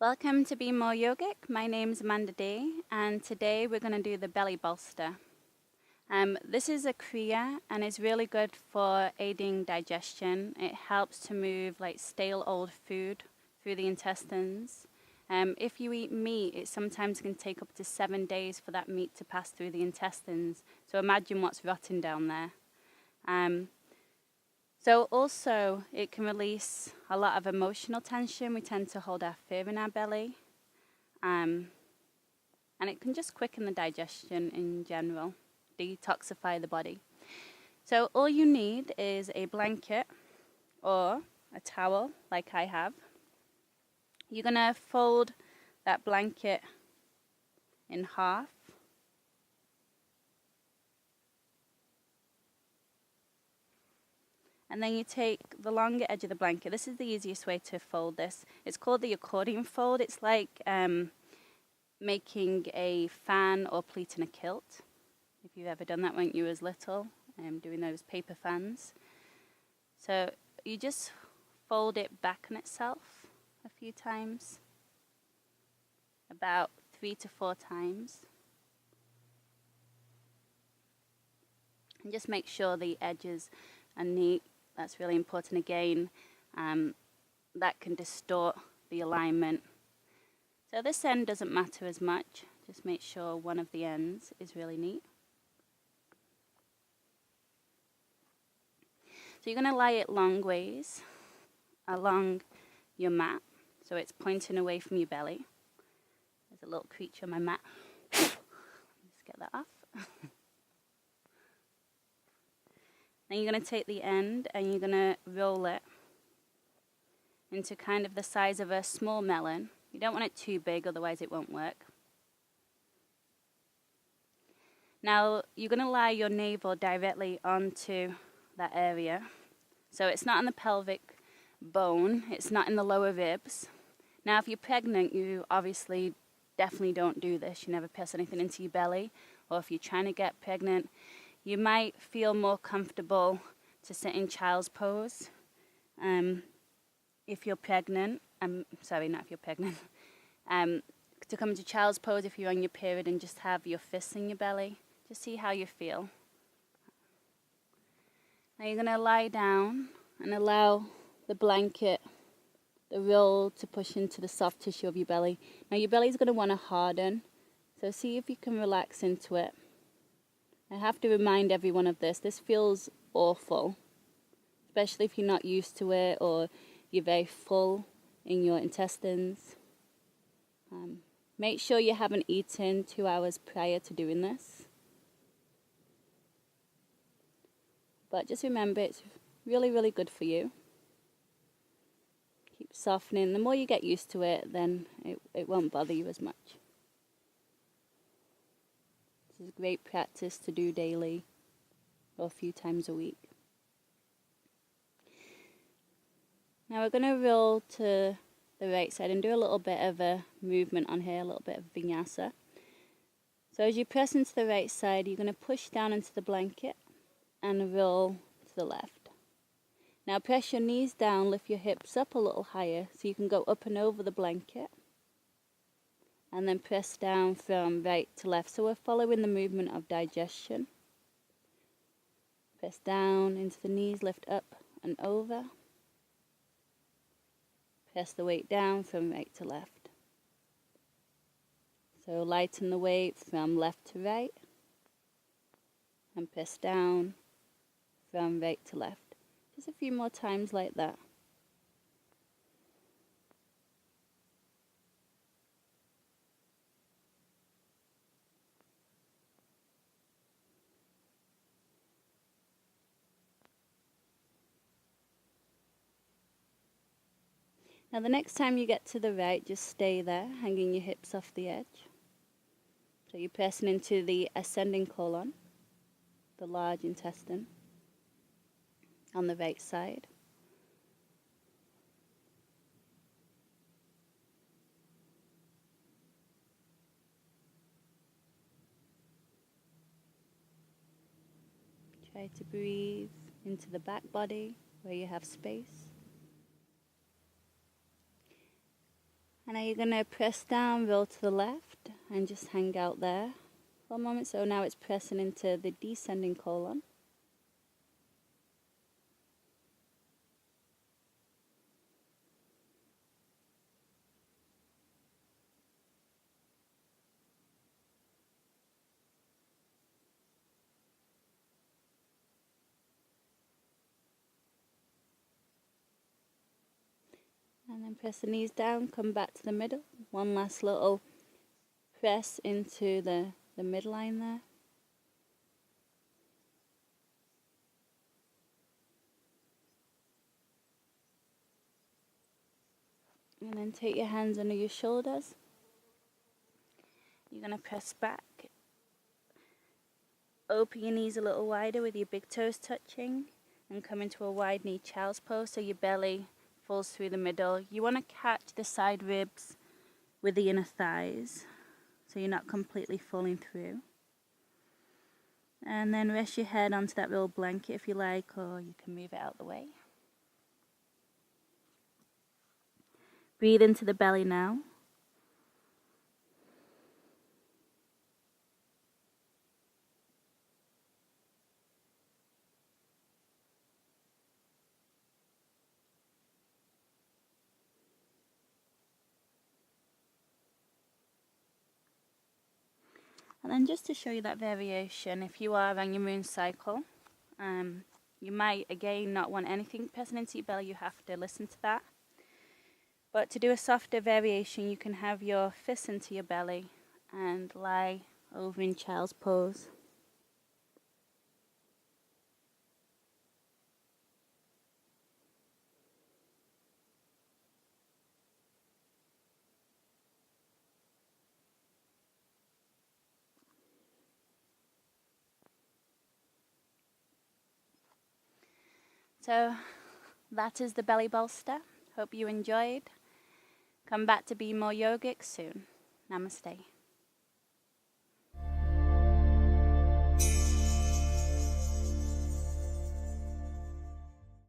Welcome to Be More Yogic. My name's Amanda D, and today we're going to do the belly bolster. This is a Kriya and is really good for aiding digestion. It helps to move like stale old food through the intestines. If you eat meat, it sometimes can take up to 7 days for that meat to pass through the intestines. So imagine what's rotting down there. So also, it can release a lot of emotional tension. We tend to hold our fear in our belly. And it can just quicken the digestion in general, detoxify the body. So all you need is a blanket or a towel like I have. You're going to fold that blanket in half. And then you take the longer edge of the blanket. This is the easiest way to fold this. It's called the accordion fold. It's like making a fan or pleat in a kilt. If you've ever done that when you was little, doing those paper fans. So you just fold it back on itself a few times, about 3 to 4 times. And just make sure the edges are neat. That's really important again. That can distort the alignment. So this end doesn't matter as much. Just make sure one of the ends is really neat. So you're going to lie it long ways along your mat. So it's pointing away from your belly. There's a little creature on my mat. Let's get that off. Then you're going to take the end and you're going to roll it into kind of the size of a small melon. You don't want it too big, otherwise it won't work. Now you're going to lie your navel directly onto that area. So it's not on the pelvic bone, it's not in the lower ribs. Now if you're pregnant, you obviously definitely don't do this. You never press anything into your belly. Or if you're trying to get pregnant, you might feel more comfortable to sit in child's pose. If you're pregnant, sorry, not if you're pregnant. To come into child's pose if you're on your period and just have your fists in your belly. Just see how you feel. Now you're going to lie down and allow the blanket, the roll, to push into the soft tissue of your belly. Now your belly is going to want to harden, so see if you can relax into it. I have to remind everyone of this. This feels awful, especially if you're not used to it or you're very full in your intestines. Make sure you haven't eaten 2 hours prior to doing this. But just remember, it's really, really good for you. Keep softening. The more you get used to it, then it won't bother you as much. This is great practice to do daily or a few times a week. Now we're going to roll to the right side and do a little bit of a movement on here, a little bit of vinyasa. So as you press into the right side, you're going to push down into the blanket and roll to the left. Now press your knees down, lift your hips up a little higher so you can go up and over the blanket. And then press down from right to left. So we're following the movement of digestion. Press down into the knees, lift up and over. Press the weight down from right to left. So lighten the weight from left to right. And press down from right to left. Just a few more times like that. Now the next time you get to the right, just stay there, hanging your hips off the edge. So you're pressing into the ascending colon, the large intestine, on the right side. Try to breathe into the back body where you have space. And now you're going to press down, roll to the left, and just hang out there for a moment. So now it's pressing into the descending colon. And then press the knees down, come back to the middle. One last little press into the midline there. And then take your hands under your shoulders. You're going to press back. Open your knees a little wider with your big toes touching. And come into a wide knee child's pose so your belly falls through the middle. You want to catch the side ribs with the inner thighs so you're not completely falling through. And then rest your head onto that little blanket if you like, or you can move it out of the way. Breathe into the belly now. And then just to show you that variation, if you are on your moon cycle, you might again not want anything pressing into your belly. You have to listen to that. But to do a softer variation, you can have your fists into your belly and lie over in child's pose. So that is the belly bolster. Hope you enjoyed. Come back to be more yogic soon. Namaste.